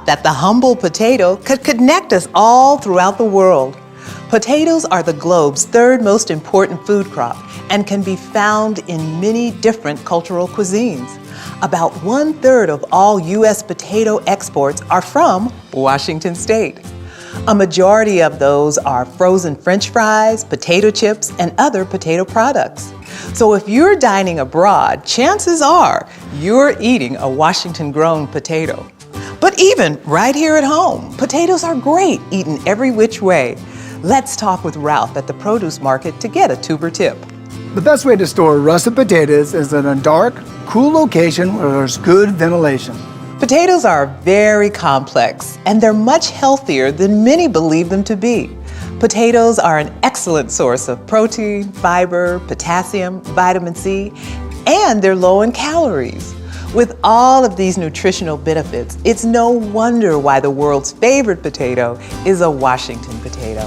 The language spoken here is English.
that the humble potato could connect us all throughout the world. Potatoes are the globe's third most important food crop and can be found in many different cultural cuisines. About 1/3 of all U.S. potato exports are from Washington State. A majority of those are frozen French fries, potato chips, and other potato products. So if you're dining abroad, chances are you're eating a Washington-grown potato. But even right here at home, potatoes are great eaten every which way. Let's talk with Ralph at the produce market to get a tuber tip. The best way to store russet potatoes is in a dark, cool location where there's good ventilation. Potatoes are very complex, and they're much healthier than many believe them to be. Potatoes are an excellent source of protein, fiber, potassium, vitamin C, and they're low in calories. With all of these nutritional benefits, it's no wonder why the world's favorite potato is a Washington potato.